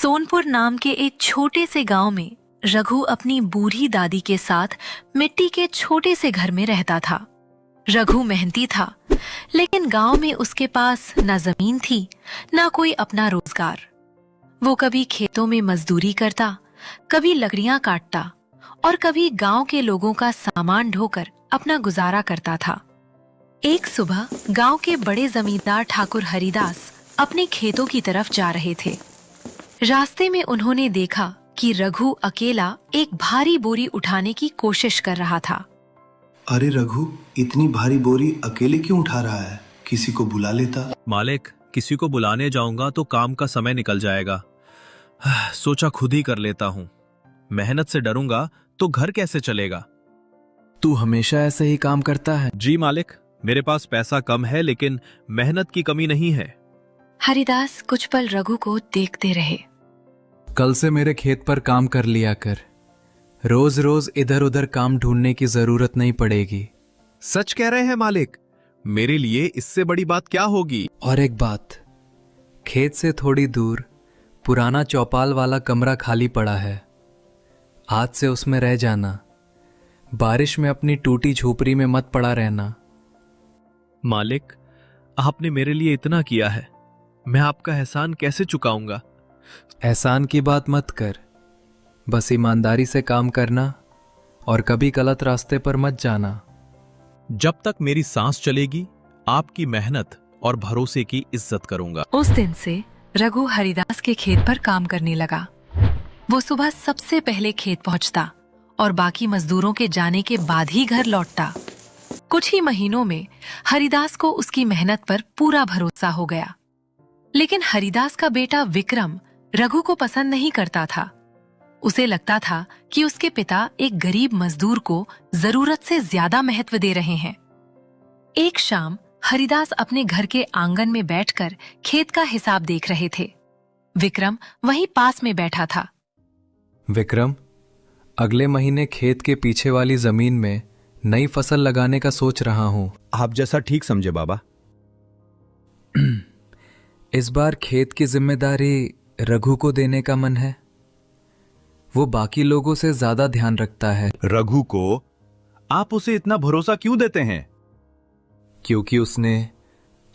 सोनपुर नाम के एक छोटे से गांव में रघु अपनी बूढ़ी दादी के साथ मिट्टी के छोटे से घर में रहता था। रघु मेहनती था, लेकिन गांव में उसके पास न जमीन थी न कोई अपना रोजगार। वो कभी खेतों में मजदूरी करता, कभी लकड़ियां काटता और कभी गांव के लोगों का सामान ढोकर अपना गुजारा करता था। एक सुबह गांव के बड़े जमींदार ठाकुर हरिदास अपने खेतों की तरफ जा रहे थे। रास्ते में उन्होंने देखा कि रघु अकेला एक भारी बोरी उठाने की कोशिश कर रहा था। अरे रघु, इतनी भारी बोरी अकेले क्यों उठा रहा है? किसी को बुला लेता। मालिक, किसी को बुलाने जाऊंगा तो काम का समय निकल जाएगा। सोचा खुद ही कर लेता हूँ। मेहनत से डरूंगा तो घर कैसे चलेगा। तू हमेशा ऐसे ही काम करता है? जी मालिक, मेरे पास पैसा कम है लेकिन मेहनत की कमी नहीं है। हरिदास कुछ पल रघु को देखते रहे। कल से मेरे खेत पर काम कर लिया कर। रोज रोज इधर उधर काम ढूंढने की जरूरत नहीं पड़ेगी। सच कह रहे हैं मालिक, मेरे लिए इससे बड़ी बात क्या होगी। और एक बात, खेत से थोड़ी दूर पुराना चौपाल वाला कमरा खाली पड़ा है। आज से उसमें रह जाना। बारिश में अपनी टूटी झोपड़ी में मत पड़ा रहना। मालिक, आपने मेरे लिए इतना किया है, मैं आपका एहसान कैसे चुकाऊंगा। एहसान की बात मत कर, बस ईमानदारी से काम करना और कभी गलत रास्ते पर मत जाना। जब तक मेरी सांस चलेगी आपकी मेहनत और भरोसे की इज्जत करूंगा। उस दिन से रघु हरिदास के खेत पर काम करने लगा। वो सुबह सबसे पहले खेत पहुंचता और बाकी मजदूरों के जाने के बाद ही घर लौटता। कुछ ही महीनों में हरिदास को उसकी मेहनत पर पूरा भरोसा हो गया। लेकिन हरिदास का बेटा विक्रम रघु को पसंद नहीं करता था। उसे लगता था कि उसके पिता एक गरीब मजदूर को जरूरत से ज्यादा महत्व दे रहे हैं। एक शाम हरिदास अपने घर के आंगन में बैठकर खेत का हिसाब देख रहे थे। विक्रम वहीं पास में बैठा था। विक्रम, अगले महीने खेत के पीछे वाली जमीन में नई फसल लगाने का सोच रहा हूं। आप जैसा ठीक समझे बाबा। इस बार खेत की जिम्मेदारी रघु को देने का मन है। वो बाकी लोगों से ज्यादा ध्यान रखता है। रघु को आप उसे इतना भरोसा क्यों देते हैं? क्योंकि उसने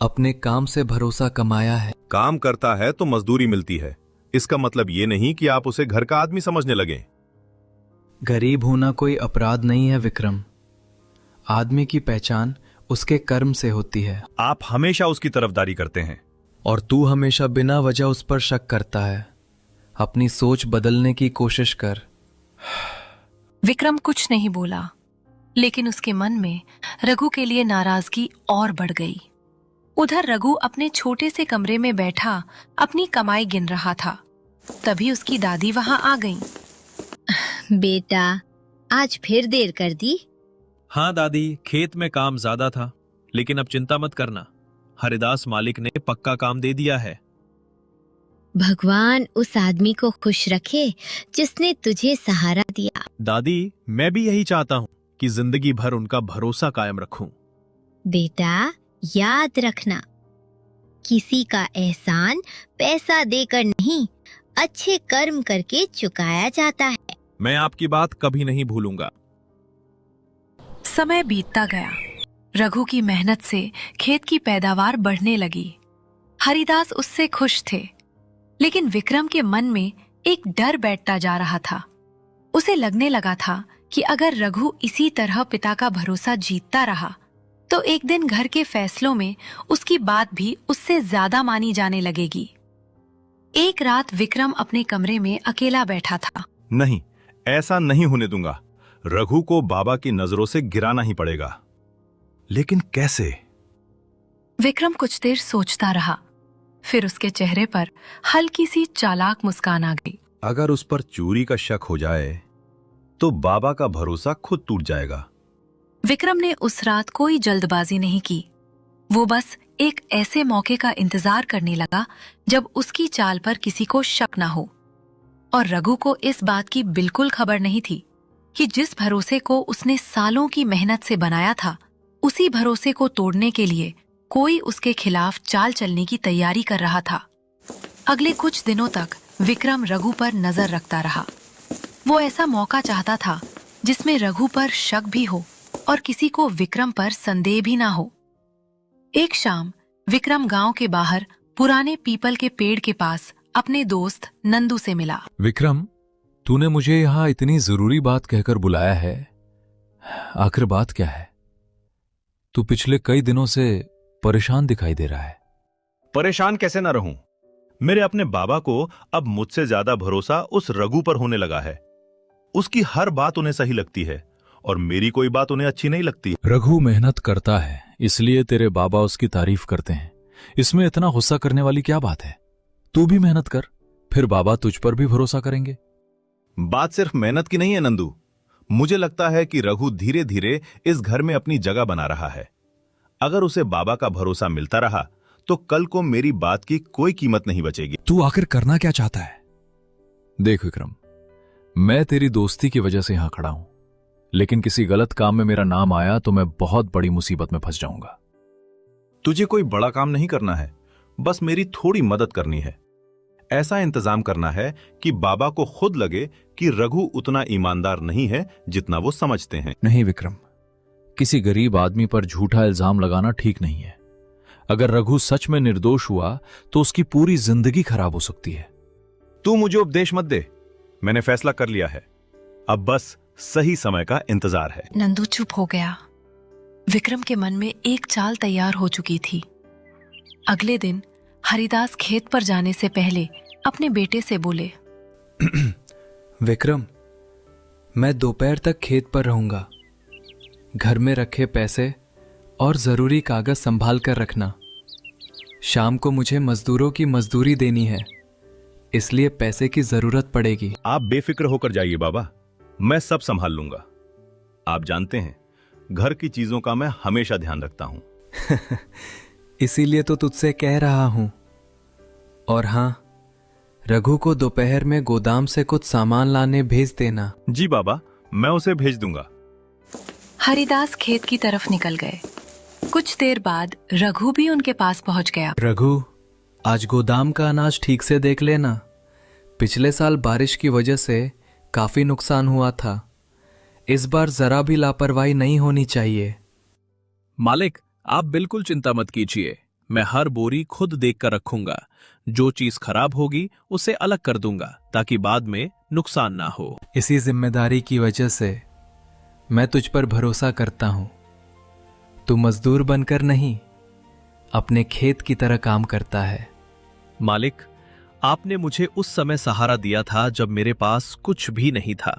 अपने काम से भरोसा कमाया है। काम करता है तो मजदूरी मिलती है, इसका मतलब ये नहीं कि आप उसे घर का आदमी समझने लगे। गरीब होना कोई अपराध नहीं है विक्रम। आदमी की पहचान उसके कर्म से होती है। आप हमेशा उसकी तरफदारी करते हैं। और तू हमेशा बिना वजह उस पर शक करता है। अपनी सोच बदलने की कोशिश कर। विक्रम कुछ नहीं बोला, लेकिन उसके मन में रघु के लिए नाराजगी और बढ़ गई। उधर रघु अपने छोटे से कमरे में बैठा अपनी कमाई गिन रहा था। तभी उसकी दादी वहां आ गईं। बेटा, आज फिर देर कर दी? हाँ दादी, खेत में काम ज्यादा था, लेकिन अब चिंता मत करना, हरिदास मालिक ने पक्का काम दे दिया है। भगवान उस आदमी को खुश रखे जिसने तुझे सहारा दिया। दादी, मैं भी यही चाहता हूँ कि जिंदगी भर उनका भरोसा कायम रखूं। बेटा, याद रखना, किसी का एहसान पैसा देकर नहीं, अच्छे कर्म करके चुकाया जाता है। मैं आपकी बात कभी नहीं भूलूंगा। समय बीतता गया। रघु की मेहनत से खेत की पैदावार बढ़ने लगी। हरिदास उससे खुश थे, लेकिन विक्रम के मन में एक डर बैठता जा रहा था। उसे लगने लगा था कि अगर रघु इसी तरह पिता का भरोसा जीतता रहा तो एक दिन घर के फैसलों में उसकी बात भी उससे ज्यादा मानी जाने लगेगी। एक रात विक्रम अपने कमरे में अकेला बैठा था। नहीं, ऐसा नहीं होने दूंगा। रघु को बाबा की नजरों से गिराना ही पड़ेगा, लेकिन कैसे? विक्रम कुछ देर सोचता रहा, फिर उसके चेहरे पर हल्की सी चालाक मुस्कान आ गई। अगर उस पर चोरी का शक हो जाए तो बाबा का भरोसा खुद टूट जाएगा। विक्रम ने उस रात कोई जल्दबाजी नहीं की। वो बस एक ऐसे मौके का इंतजार करने लगा जब उसकी चाल पर किसी को शक ना हो। और रघु को इस बात की बिल्कुल खबर नहीं थी कि जिस भरोसे को उसने सालों की मेहनत से बनाया था, उसी भरोसे को तोड़ने के लिए कोई उसके खिलाफ चाल चलने की तैयारी कर रहा था। अगले कुछ दिनों तक विक्रम रघु पर नजर रखता रहा। वो ऐसा मौका चाहता था जिसमें रघु पर शक भी हो और किसी को विक्रम पर संदेह भी ना हो। एक शाम विक्रम गांव के बाहर पुराने पीपल के पेड़ के पास अपने दोस्त नंदू से मिला। विक्रम, तूने मुझे यहां इतनी जरूरी बात कहकर बुलाया है। आखिर बात क्या है? तू पिछले कई दिनों से परेशान दिखाई दे रहा है। परेशान कैसे ना रहूं? मेरे अपने बाबा को अब मुझसे ज्यादा भरोसा उस रघु पर होने लगा है। उसकी हर बात उन्हें सही लगती है और मेरी कोई बात उन्हें अच्छी नहीं लगती। रघु मेहनत करता है, इसलिए तेरे बाबा उसकी तारीफ करते हैं। इसमें इतना गुस्सा करने वाली क्या बात है? तू भी मेहनत कर, फिर बाबा तुझ पर भी भरोसा करेंगे। बात सिर्फ मेहनत की नहीं है नंदू। मुझे लगता है कि रघु धीरे धीरे इस घर में अपनी जगह बना रहा है। अगर उसे बाबा का भरोसा मिलता रहा तो कल को मेरी बात की कोई कीमत नहीं बचेगी। तू आखिर करना क्या चाहता है? देख विक्रम, मैं तेरी दोस्ती की वजह से यहां खड़ा हूं, लेकिन किसी गलत काम में मेरा नाम आया तो मैं बहुत बड़ी मुसीबत में फंस जाऊंगा। तुझे कोई बड़ा काम नहीं करना है, बस मेरी थोड़ी मदद करनी है। ऐसा इंतजाम करना है कि बाबा को खुद लगे कि रघु उतना ईमानदार नहीं है जितना वो समझते हैं। नहीं विक्रम, किसी गरीब आदमी पर झूठा इल्जाम लगाना ठीक नहीं है। अगर रघु सच में निर्दोष हुआ तो उसकी पूरी जिंदगी खराब हो सकती है। तू मुझे उपदेश मत दे, मैंने फैसला कर लिया है। अब बस सही समय का इंतजार है। नंदू चुप हो गया। विक्रम के मन में एक चाल तैयार हो चुकी थी। अगले दिन हरिदास खेत पर जाने से पहले अपने बेटे से बोले, विक्रम, मैं दोपहर तक खेत पर रहूंगा। घर में रखे पैसे और जरूरी कागज संभाल कर रखना। शाम को मुझे मजदूरों की मजदूरी देनी है, इसलिए पैसे की जरूरत पड़ेगी। आप बेफिक्र होकर जाइए बाबा, मैं सब संभाल लूंगा। आप जानते हैं घर की चीजों का मैं हमेशा ध्यान रखता हूं। इसीलिए तो तुझसे कह रहा हूं। और हां, रघु को दोपहर में गोदाम से कुछ सामान लाने भेज देना। जी बाबा, मैं उसे भेज दूंगा। हरिदास खेत की तरफ निकल गए। कुछ देर बाद रघु भी उनके पास पहुंच गया। रघु, आज गोदाम का अनाज ठीक से देख लेना। पिछले साल बारिश की वजह से काफी नुकसान हुआ था। इस बार जरा भी लापरवाही नहीं होनी चाहिए। मालिक, आप बिल्कुल चिंता मत कीजिए। मैं हर बोरी खुद देखकर रखूंगा। जो चीज खराब होगी उसे अलग कर दूंगा ताकि बाद में नुकसान ना हो। इसी जिम्मेदारी की वजह से मैं तुझ पर भरोसा करता हूं। तू मजदूर बनकर नहीं, अपने खेत की तरह काम करता है। मालिक, आपने मुझे उस समय सहारा दिया था जब मेरे पास कुछ भी नहीं था।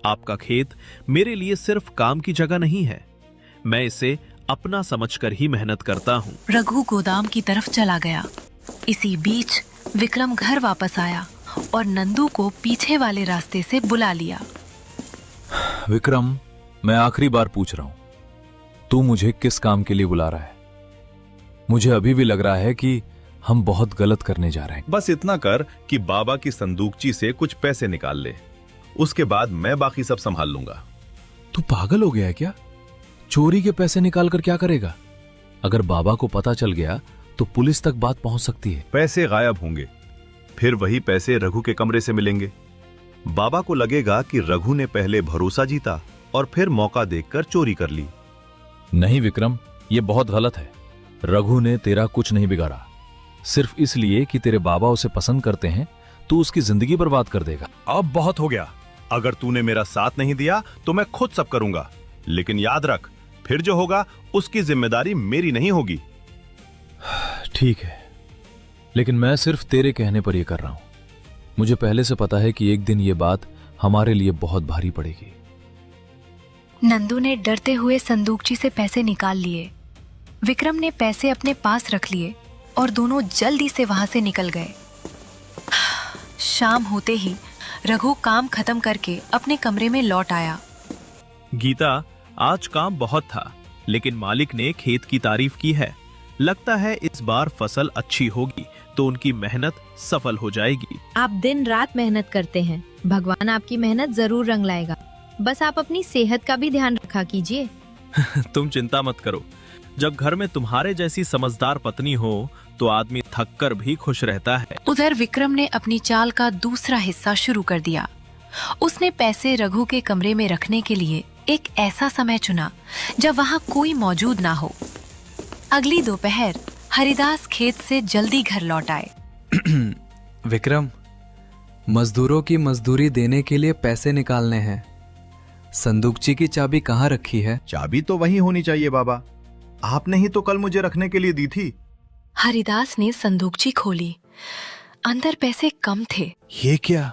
आपका खेत मेरे लिए सिर्फ काम की जगह नहीं है। मैं इसे अपना समझकर ही मेहनत करता हूँ। रघु गोदाम की तरफ चला गया। इसी बीच विक्रम घर वापस आया और नंदू को पीछे वाले रास्ते से बुला लिया। विक्रम, मैं आखिरी बार पूछ रहा हूं, तू मुझे किस काम के लिए बुला रहा है? मुझे अभी भी लग रहा है कि हम बहुत गलत करने जा रहे हैं। बस इतना कर कि बाबा की संदूकची से कुछ पैसे निकाल ले, उसके बाद मैं बाकी सब संभाल लूंगा। तू पागल हो गया है क्या? चोरी के पैसे निकाल कर क्या करेगा? अगर बाबा को पता चल गया तो पुलिस तक बात पहुंच सकती है। पैसे गायब होंगे, फिर वही पैसे रघु के कमरे से मिलेंगे। बाबा को लगेगा कि रघु ने पहले भरोसा जीता और फिर मौका देखकर चोरी कर ली। नहीं विक्रम, यह बहुत गलत है। रघु ने तेरा कुछ नहीं बिगाड़ा। सिर्फ इसलिए कि तेरे बाबा उसे पसंद करते हैं तू उसकी जिंदगी बर्बाद कर देगा। अब बहुत हो गया। अगर तूने मेरा साथ नहीं दिया तो मैं खुद सब करूंगा, लेकिन याद रख, फिर जो होगा उसकी जिम्मेदारी मेरी नहीं होगी। ठीक है, लेकिन मैं सिर्फ तेरे कहने पर यह कर रहा हूं। मुझे पहले से पता है कि एक दिन यह बात हमारे लिए बहुत भारी पड़ेगी। नंदू ने डरते हुए संदूकची से पैसे निकाल लिए। विक्रम ने पैसे अपने पास रख लिए और दोनों जल्दी से वहां से निकल गए। शाम होते ही रघु काम खत्म करके अपने कमरे में लौट आया। गीता, आज काम बहुत था, लेकिन मालिक ने खेत की तारीफ की है। लगता है इस बार फसल अच्छी होगी तो उनकी मेहनत सफल हो जाएगी। आप दिन रात मेहनत करते हैं, भगवान आपकी मेहनत जरूर रंग लाएगा। बस आप अपनी सेहत का भी ध्यान रखा कीजिए। तुम चिंता मत करो। जब घर में तुम्हारे जैसी समझदार पत्नी हो तो आदमी थक कर भी खुश रहता है। उधर विक्रम ने अपनी चाल का दूसरा हिस्सा शुरू कर दिया। उसने पैसे रघु के कमरे में रखने के लिए एक ऐसा समय चुना जब वहां कोई मौजूद ना हो। अगली दोपहर हरिदास खेत से जल्दी घर लौट आए। विक्रम, मजदूरों की मजदूरी देने के लिए पैसे निकालने हैं। संदूकची की चाबी कहाँ रखी है? चाबी तो वही होनी चाहिए बाबा, आपने ही तो कल मुझे रखने के लिए दी थी। हरिदास ने संदूकची खोली। अंदर पैसे कम थे। ये क्या?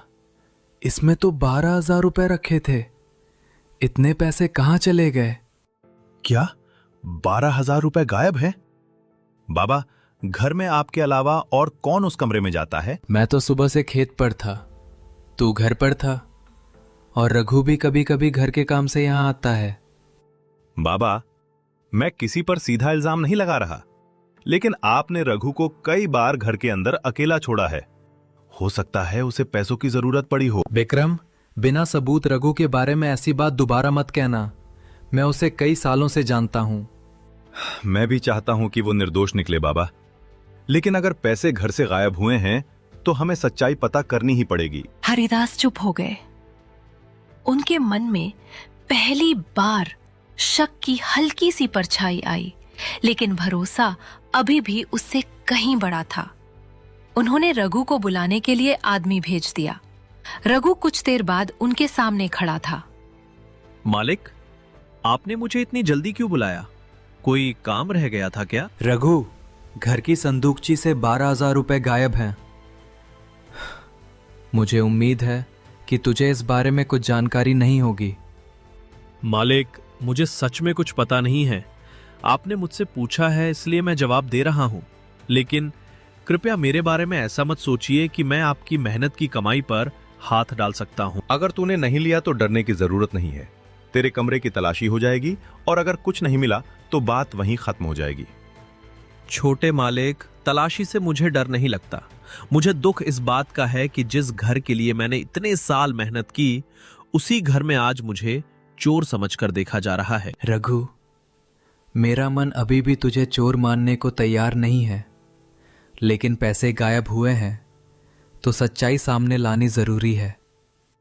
इसमें तो 12,000 रुपए रखे थे। इतने पैसे कहाँ चले गए? क्या 12,000 रुपए गायब है? बाबा, घर में आपके अलावा और कौन उस कमरे में जाता है? मैं तो सुबह से खेत पर था, तू घर पर था, और रघु भी कभी कभी घर के काम से यहां आता है। बाबा, मैं किसी पर सीधा इल्जाम नहीं लगा रहा, लेकिन आपने रघु को कई बार घर के अंदर अकेला छोड़ा है। हो सकता है उसे पैसों की जरूरत पड़ी हो। विक्रम, बिना सबूत रघु के बारे में ऐसी बात दोबारा मत कहना। मैं उसे कई सालों से जानता हूं। मैं भी चाहता हूं कि वो निर्दोष निकले बाबा, लेकिन अगर पैसे घर से गायब हुए हैं तो हमें सच्चाई पता करनी ही पड़ेगी। हरिदास चुप हो गए। उनके मन में पहली बार शक की हल्की सी परछाई आई, लेकिन भरोसा अभी भी उससे कहीं बड़ा था। उन्होंने रघु को बुलाने के लिए आदमी भेज दिया। रघु कुछ देर बाद उनके सामने खड़ा था। मालिक, आपने मुझे इतनी जल्दी क्यों बुलाया? कोई काम रह गया था क्या? रघु, घर की संदूकची से 12,000 रुपए गायब हैं। मुझे उम्मीद है कि तुझे इस बारे में कुछ जानकारी नहीं होगी। मालिक, मुझे सच में कुछ पता नहीं है। आपने मुझसे पूछा है इसलिए मैं जवाब दे रहा हूं, लेकिन कृपया मेरे बारे में ऐसा मत सोचिए कि मैं आपकी मेहनत की कमाई पर हाथ डाल सकता हूं। अगर तूने नहीं लिया तो डरने की जरूरत नहीं है। तेरे कमरे की तलाशी हो जाएगी और अगर कुछ नहीं मिला तो बात वहीं खत्म हो जाएगी। छोटे मालिक, तलाशी से मुझे डर नहीं लगता। मुझे दुख इस बात का है कि जिस घर के लिए मैंने इतने साल मेहनत की, उसी घर में आज मुझे चोर समझकर देखा जा रहा है। रघु, मेरा मन अभी भी तुझे चोर मानने को तैयार नहीं है, लेकिन पैसे गायब हुए हैं तो सच्चाई सामने लानी जरूरी है।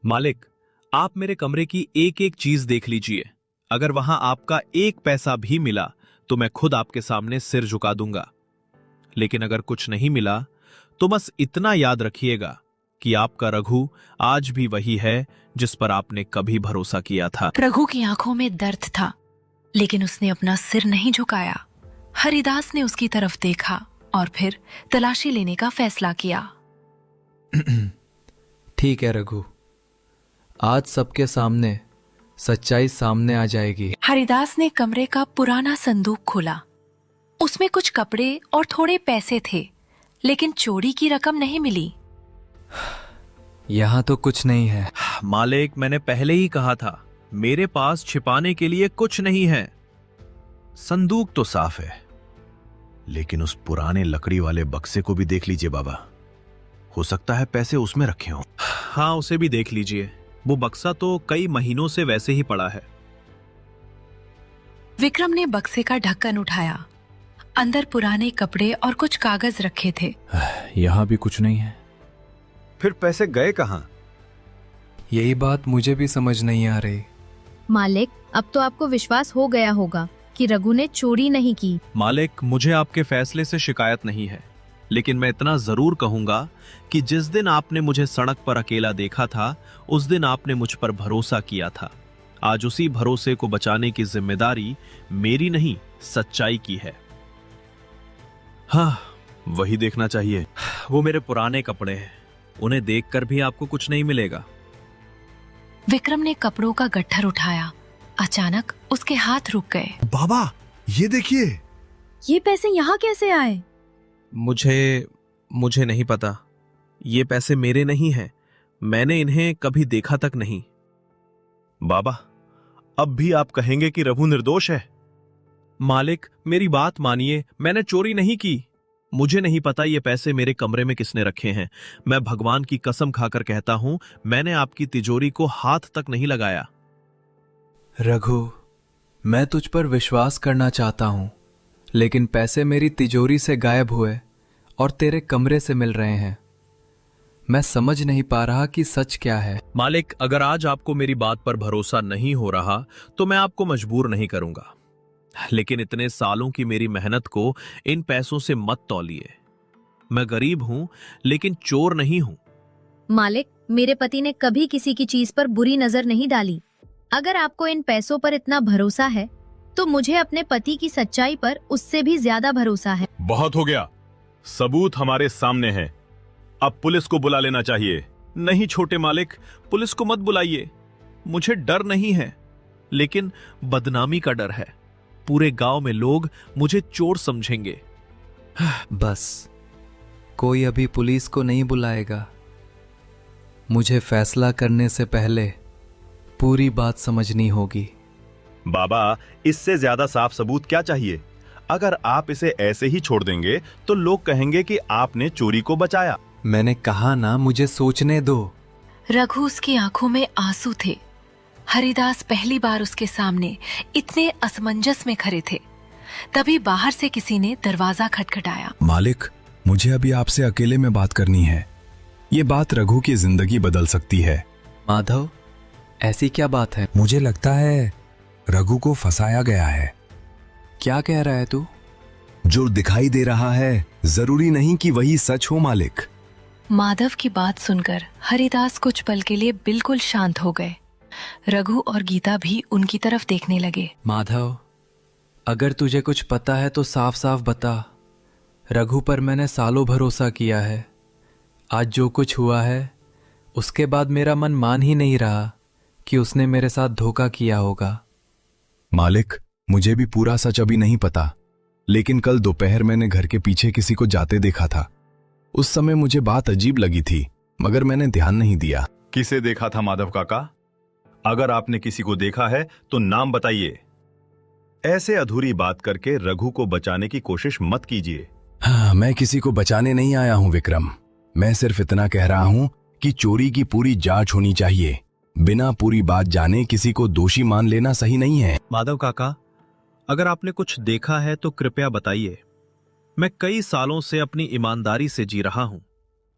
मालिक, आप मेरे कमरे की एक एक चीज देख लीजिए। अगर वहां आपका एक पैसा भी मिला तो मैं खुद आपके सामने सिर झुका दूंगा, लेकिन अगर कुछ नहीं मिला तो बस इतना याद रखिएगा कि आपका रघु आज भी वही है जिस पर आपने कभी भरोसा किया था। रघु की आंखों में दर्द था, लेकिन उसने अपना सिर नहीं झुकाया। हरिदास ने उसकी तरफ देखा और फिर तलाशी लेने का फैसला किया। ठीक है रघु, आज सबके सामने सच्चाई सामने आ जाएगी। हरिदास ने कमरे का पुराना संदूक खोला। उसमें कुछ कपड़े और थोड़े पैसे थे, लेकिन चोरी की रकम नहीं मिली। यहां तो कुछ नहीं है। मालिक, मैंने पहले ही कहा था, मेरे पास छिपाने के लिए कुछ नहीं है। संदूक तो साफ है, लेकिन उस पुराने लकड़ी वाले बक्से को भी देख लीजिए बाबा। हो सकता है पैसे उसमें रखे हों। हाँ, उसे भी देख लीजिए। वो बक्सा तो कई महीनों से वैसे ही पड़ा है। विक्रम ने बक्से का ढक्कन उठाया। अंदर पुराने कपड़े और कुछ कागज रखे थे। यहां भी कुछ नहीं है। फिर पैसे गए कहां? यही बात मुझे भी समझ नहीं आ रही। मालिक, अब तो आपको विश्वास हो गया होगा कि रघु ने चोरी नहीं की। मालिक, मुझे आपके फैसले से शिकायत नहीं है, लेकिन मैं इतना जरूर कहूंगा कि जिस दिन आपने मुझे सड़क पर अकेला देखा था, उस दिन आपने मुझ पर भरोसा किया था। आज उसी भरोसे को बचाने की जिम्मेदारी मेरी नहीं, सच्चाई की है। हाँ, वही देखना चाहिए। वो मेरे पुराने कपड़े हैं, उन्हें देखकर भी आपको कुछ नहीं मिलेगा। विक्रम ने कपड़ों का गट्ठर उठाया। अचानक उसके हाथ रुक गए। बाबा, ये देखिए। ये पैसे यहाँ कैसे आए? मुझे नहीं पता। ये पैसे मेरे नहीं हैं। मैंने इन्हें कभी देखा तक नहीं। बाबा, अब भी आप कहेंगे कि रघु निर्दोष है? मालिक, मेरी बात मानिए, मैंने चोरी नहीं की। मुझे नहीं पता ये पैसे मेरे कमरे में किसने रखे हैं। मैं भगवान की कसम खाकर कहता हूं, मैंने आपकी तिजोरी को हाथ तक नहीं लगाया। रघु, मैं तुझ पर विश्वास करना चाहता हूं, लेकिन पैसे मेरी तिजोरी से गायब हुए और तेरे कमरे से मिल रहे हैं। मैं समझ नहीं पा रहा कि सच क्या है। मालिक, अगर आज आपको मेरी बात पर भरोसा नहीं हो रहा तो मैं आपको मजबूर नहीं करूंगा, लेकिन इतने सालों की मेरी मेहनत को इन पैसों से मत तौलिए। मैं गरीब हूं लेकिन चोर नहीं हूं। मालिक, मेरे पति ने कभी किसी की चीज पर बुरी नजर नहीं डाली। अगर आपको इन पैसों पर इतना भरोसा है तो मुझे अपने पति की सच्चाई पर उससे भी ज्यादा भरोसा है। बहुत हो गया, सबूत हमारे सामने हैं। अब पुलिस को बुला लेना चाहिए। नहीं छोटे मालिक, पुलिस को मत बुलाइए। मुझे डर नहीं है, लेकिन बदनामी का डर है। पूरे गांव में लोग मुझे चोर समझेंगे। बस, कोई अभी पुलिस को नहीं बुलाएगा। मुझे फैसला करने से पहले पूरी बात समझनी होगी। बाबा, इससे ज्यादा साफ सबूत क्या चाहिए? अगर आप इसे ऐसे ही छोड़ देंगे तो लोग कहेंगे कि आपने चोरी को बचाया। मैंने कहा ना, मुझे सोचने दो। रघु उसकी आंखों में आंसू थे। हरिदास पहली बार उसके सामने इतने असमंजस में खड़े थे। तभी बाहर से किसी ने दरवाजा खटखटाया। मालिक, मुझे अभी आपसे अकेले में बात करनी है। ये बात रघु की जिंदगी बदल सकती है। माधव, ऐसी क्या बात है? मुझे लगता है रघु को फंसाया गया है। क्या कह रहा है तू? जो दिखाई दे रहा है जरूरी नहीं कि वही सच हो मालिक। माधव की बात सुनकर हरिदास कुछ पल के लिए बिल्कुल शांत हो गए। रघु और गीता भी उनकी तरफ देखने लगे। माधव, अगर तुझे कुछ पता है तो साफ साफ बता। रघु पर मैंने सालों भरोसा किया है। आज जो कुछ हुआ है उसके बाद मेरा मन मान ही नहीं रहा कि उसने मेरे साथ धोखा किया होगा। मालिक, मुझे भी पूरा सच अभी नहीं पता, लेकिन कल दोपहर मैंने घर के पीछे किसी को जाते देखा था। उस समय मुझे बात अजीब लगी थी, मगर मैंने ध्यान नहीं दिया। किसे देखा था माधव काका? अगर आपने किसी को देखा है तो नाम बताइए। ऐसे अधूरी बात करके रघु को बचाने की कोशिश मत कीजिए। हाँ, मैं किसी को बचाने नहीं आया हूं विक्रम। मैं सिर्फ इतना कह रहा हूं कि चोरी की पूरी जांच होनी चाहिए। बिना पूरी बात जाने किसी को दोषी मान लेना सही नहीं है। माधव काका, अगर आपने कुछ देखा है तो कृपया बताइए। मैं कई सालों से अपनी ईमानदारी से जी रहा हूं।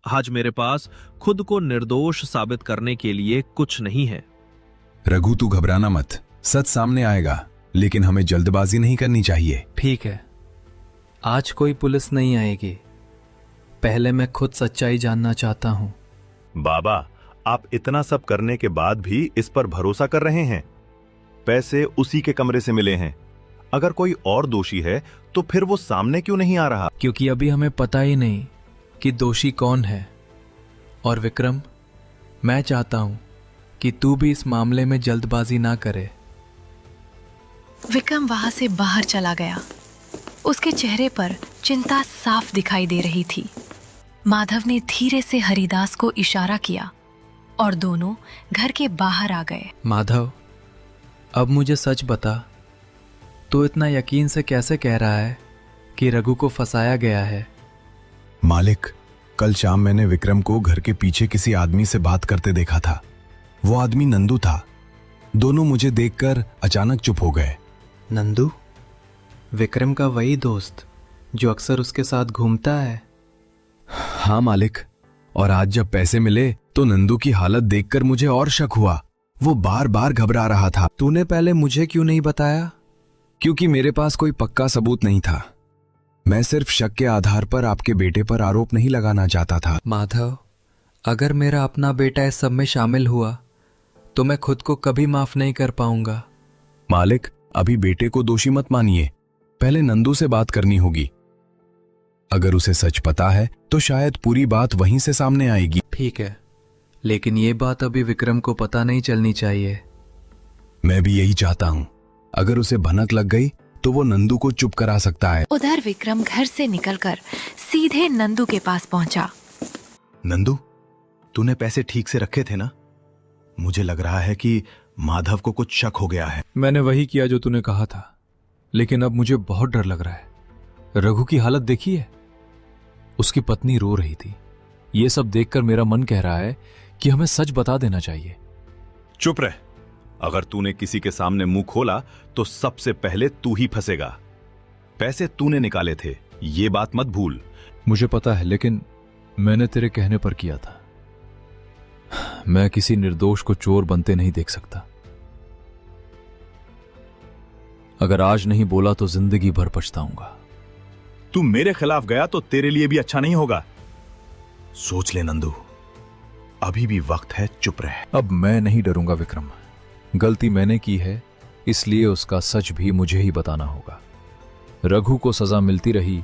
आज मेरे पास खुद को निर्दोष साबित करने के लिए कुछ नहीं है। रघु, तू घबराना मत, सच सामने आएगा, लेकिन हमें जल्दबाजी नहीं करनी चाहिए। ठीक है, आज कोई पुलिस नहीं आएगी। पहले मैं खुद सच्चाई जानना चाहता हूं। बाबा, आप इतना सब करने के बाद भी इस पर भरोसा कर रहे हैं। पैसे उसी के कमरे से मिले हैं। अगर कोई और दोषी है तो फिर वो सामने क्यों नहीं आ रहा? क्योंकि अभी हमें पता ही नहीं कि दोषी कौन है। और विक्रम, मैं चाहता हूं कि तू भी इस मामले में जल्दबाजी ना करे। विक्रम वहां से बाहर चला गया। उसके चेहरे पर चिंता साफ दिखाई दे रही थी। माधव ने धीरे से हरिदास को इशारा किया और दोनों घर के बाहर आ गए। माधव, अब मुझे सच बता, तू इतना यकीन से कैसे कह रहा है कि रघु को फंसाया गया है? मालिक, कल शाम मैंने विक्रम को घर के पीछे किसी आदमी से बात करते देखा था। वो आदमी नंदू था। दोनों मुझे देखकर अचानक चुप हो गए। नंदू? विक्रम का वही दोस्त जो अक्सर उसके साथ घूमता है? हाँ मालिक, और आज जब पैसे मिले तो नंदू की हालत देखकर मुझे और शक हुआ। वो बार बार घबरा रहा था। तूने पहले मुझे क्यों नहीं बताया? क्योंकि मेरे पास कोई पक्का सबूत नहीं था। मैं सिर्फ शक के आधार पर आपके बेटे पर आरोप नहीं लगाना चाहता था। माधव, अगर मेरा अपना बेटा इस सब में शामिल हुआ तो मैं खुद को कभी माफ नहीं कर पाऊंगा। मालिक, अभी बेटे को दोषी मत मानिए। पहले नंदू से बात करनी होगी। अगर उसे सच पता है तो शायद पूरी बात वहीं से सामने आएगी। ठीक है, लेकिन ये बात अभी विक्रम को पता नहीं चलनी चाहिए। मैं भी यही चाहता हूं। अगर उसे भनक लग गई तो वो नंदू को चुप करा सकता है। उधर विक्रम घर से निकलकर सीधे नंदू के पास पहुंचा। नंदू, तूने पैसे ठीक से रखे थे ना? मुझे लग रहा है कि माधव को कुछ शक हो गया है। मैंने वही किया जो तूने कहा था, लेकिन अब मुझे बहुत डर लग रहा है। रघु की हालत देखी है? उसकी पत्नी रो रही थी। यह सब देखकर मेरा मन कह रहा है कि हमें सच बता देना चाहिए। चुप रह। अगर तूने किसी के सामने मुंह खोला तो सबसे पहले तू ही फंसेगा। पैसे तूने निकाले थे, ये बात मत भूल। मुझे पता है, लेकिन मैंने तेरे कहने पर किया था। मैं किसी निर्दोष को चोर बनते नहीं देख सकता। अगर आज नहीं बोला तो जिंदगी भर पछताऊंगा। तू मेरे खिलाफ गया तो तेरे लिए भी अच्छा नहीं होगा। सोच ले नंदू, अभी भी वक्त है, चुप रह। अब मैं नहीं डरूंगा विक्रम। गलती मैंने की है, इसलिए उसका सच भी मुझे ही बताना होगा। रघु को सजा मिलती रही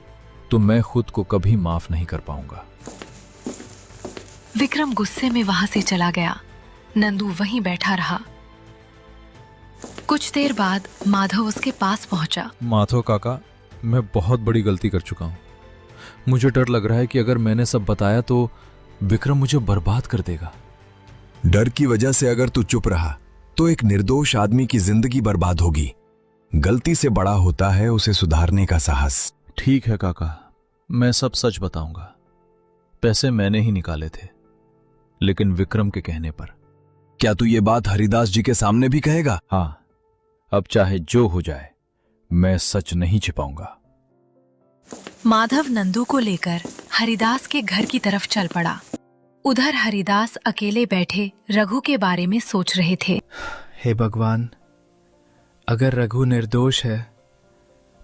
तो मैं खुद को कभी माफ नहीं कर पाऊंगा। विक्रम गुस्से में वहां से चला गया। नंदू वहीं बैठा रहा। कुछ देर बाद माधव उसके पास पहुंचा। माधव काका, मैं बहुत बड़ी गलती कर चुका हूं। मुझे डर लग रहा है कि अगर मैंने सब बताया तो विक्रम मुझे बर्बाद कर देगा। डर की वजह से अगर तू चुप रहा तो एक निर्दोष आदमी की जिंदगी बर्बाद होगी। गलती से बड़ा होता है उसे सुधारने का साहस। ठीक है काका, मैं सब सच बताऊंगा। पैसे मैंने ही निकाले थे, लेकिन विक्रम के कहने पर। क्या तू ये बात हरिदास जी के सामने भी कहेगा? हाँ, अब चाहे जो हो जाए, मैं सच नहीं छिपाऊंगा। माधव नंदू को लेकर हरिदास के घर की तरफ चल पड़ा। उधर हरिदास अकेले बैठे रघु के बारे में सोच रहे थे। हे भगवान, अगर रघु निर्दोष है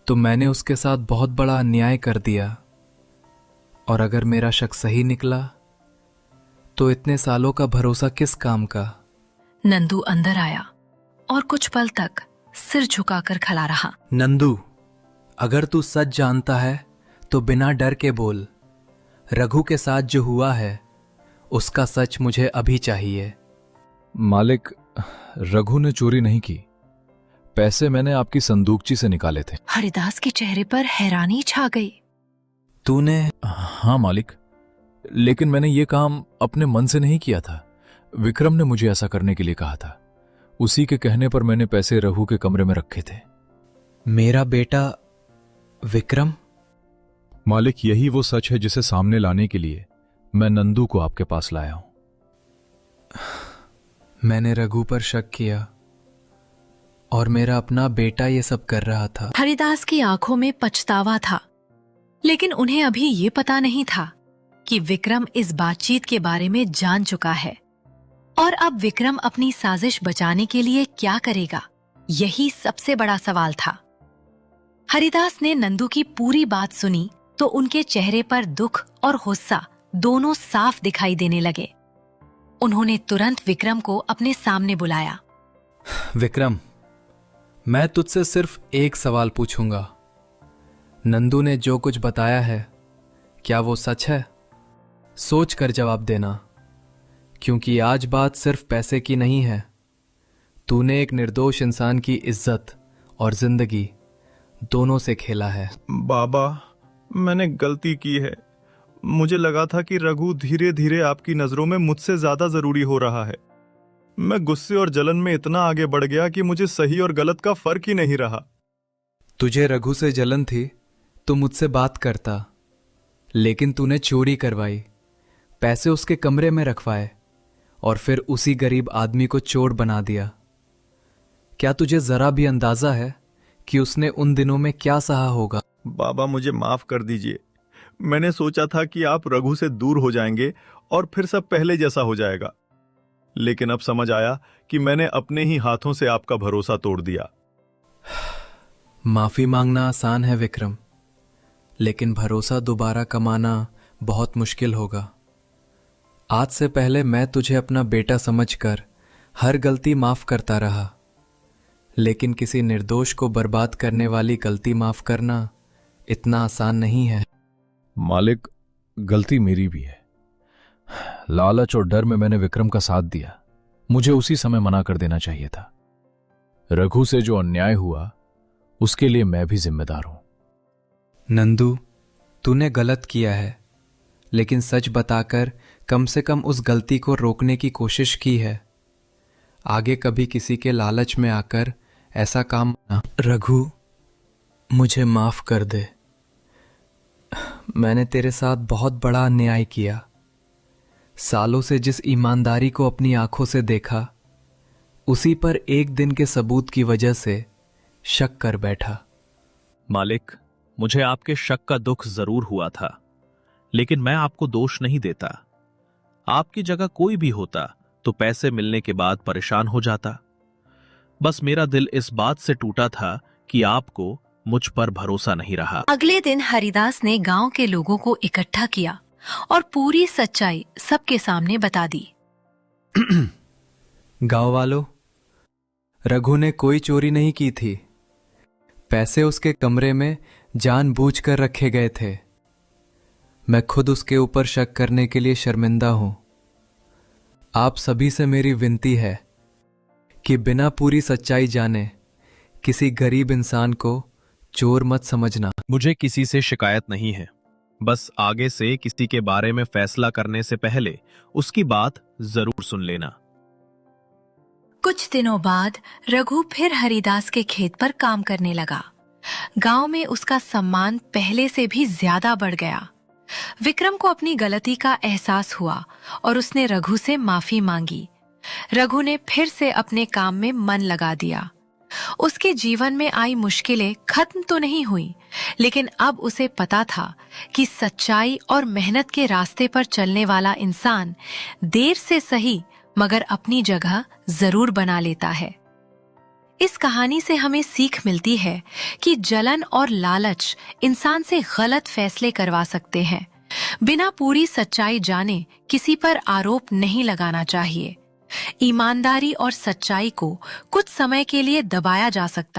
तो मैंने उसके साथ बहुत बड़ा अन्याय कर दिया, और अगर मेरा शक सही निकला तो इतने सालों का भरोसा किस काम का। नंदू अंदर आया और कुछ पल तक सिर झुकाकर खड़ा रहा। नंदू, अगर तू सच जानता है तो बिना डर के बोल। रघु के साथ जो हुआ है उसका सच मुझे अभी चाहिए। मालिक, रघु ने चोरी नहीं की। पैसे मैंने आपकी संदूकची से निकाले थे। हरिदास के चेहरे पर हैरानी छा गई। तूने? हाँ मालिक, लेकिन मैंने ये काम अपने मन से नहीं किया था। विक्रम ने मुझे ऐसा करने के लिए कहा था। उसी के कहने पर मैंने पैसे रघु के कमरे में रखे थे। मेरा बेटा विक्रम? मालिक, यही वो सच है जिसे सामने लाने के लिए मैं नंदू को आपके पास लाया हूं। मैंने रघु पर शक किया और मेरा अपना बेटा ये सब कर रहा था। हरिदास की आंखों में पछतावा था, लेकिन उन्हें अभी ये पता नहीं था कि विक्रम इस बातचीत के बारे में जान चुका है और अब विक्रम अपनी साजिश बचाने के लिए क्या करेगा, यही सबसे बड़ा सवाल था। हरिदास ने नंदू की पूरी बात सुनी तो उनके चेहरे पर दुख और गुस्सा दोनों साफ दिखाई देने लगे। उन्होंने तुरंत विक्रम को अपने सामने बुलाया। विक्रम, मैं तुझसे सिर्फ एक सवाल पूछूंगा। नंदू ने जो कुछ बताया है, क्या वो सच है? सोच कर जवाब देना, क्योंकि आज बात सिर्फ पैसे की नहीं है। तूने एक निर्दोष इंसान की इज्जत और जिंदगी दोनों से खेला है। बाबा, मैंने गलती की है। मुझे लगा था कि रघु धीरे धीरे आपकी नजरों में मुझसे ज्यादा जरूरी हो रहा है। मैं गुस्से और जलन में इतना आगे बढ़ गया कि मुझे सही और गलत का फर्क ही नहीं रहा। तुझे रघु से जलन थी तो मुझसे बात करता, लेकिन तूने चोरी करवाई, पैसे उसके कमरे में रखवाए और फिर उसी गरीब आदमी को चोर बना दिया। क्या तुझे जरा भी अंदाजा है कि उसने उन दिनों में क्या सहा होगा? बाबा, मुझे माफ कर दीजिए। मैंने सोचा था कि आप रघु से दूर हो जाएंगे और फिर सब पहले जैसा हो जाएगा, लेकिन अब समझ आया कि मैंने अपने ही हाथों से आपका भरोसा तोड़ दिया। माफी मांगना आसान है विक्रम, लेकिन भरोसा दोबारा कमाना बहुत मुश्किल होगा। आज से पहले मैं तुझे अपना बेटा समझकर हर गलती माफ करता रहा, लेकिन किसी निर्दोष को बर्बाद करने वाली गलती माफ करना इतना आसान नहीं है। मालिक, गलती मेरी भी है। लालच और डर में मैंने विक्रम का साथ दिया। मुझे उसी समय मना कर देना चाहिए था। रघु से जो अन्याय हुआ उसके लिए मैं भी जिम्मेदार हूं। नंदू, तूने गलत किया है, लेकिन सच बताकर कम से कम उस गलती को रोकने की कोशिश की है। आगे कभी किसी के लालच में आकर ऐसा काम ना। रघु, मुझे माफ कर दे। मैंने तेरे साथ बहुत बड़ा अन्याय किया। सालों से जिस ईमानदारी को अपनी आंखों से देखा, उसी पर एक दिन के सबूत की वजह से शक कर बैठा। मालिक, मुझे आपके शक का दुख जरूर हुआ था, लेकिन मैं आपको दोष नहीं देता। आपकी जगह कोई भी होता तो पैसे मिलने के बाद परेशान हो जाता। बस मेरा दिल इस बात से टूटा था कि आपको मुझ पर भरोसा नहीं रहा। अगले दिन हरिदास ने गांव के लोगों को इकट्ठा किया और पूरी सच्चाई सबके सामने बता दी। गांव वालों, रघु ने कोई चोरी नहीं की थी। पैसे उसके कमरे में जानबूझकर रखे गए थे। मैं खुद उसके ऊपर शक करने के लिए शर्मिंदा हूं। आप सभी से मेरी विनती है कि बिना पूरी सच्चाई जाने किसी गरीब इंसान को चोर मत समझना। मुझे किसी से शिकायत नहीं है, बस आगे से किसी के बारे में फैसला करने से पहले उसकी बात जरूर सुन लेना। कुछ दिनों बाद रघु फिर हरिदास के खेत पर काम करने लगा। गांव में उसका सम्मान पहले से भी ज्यादा बढ़ गया। विक्रम को अपनी गलती का एहसास हुआ और उसने रघु से माफी मांगी। रघु ने फिर से अपने काम में मन लगा दिया। उसके जीवन में आई मुश्किलें खत्म तो नहीं हुई, लेकिन अब उसे पता था कि सच्चाई और मेहनत के रास्ते पर चलने वाला इंसान देर से सही मगर अपनी जगह जरूर बना लेता है। इस कहानी से हमें सीख मिलती है कि जलन और लालच इंसान से गलत फैसले करवा सकते हैं। बिना पूरी सच्चाई जाने किसी पर आरोप नहीं लगाना चाहिए। ईमानदारी और सच्चाई को कुछ समय के लिए दबाया जा सकता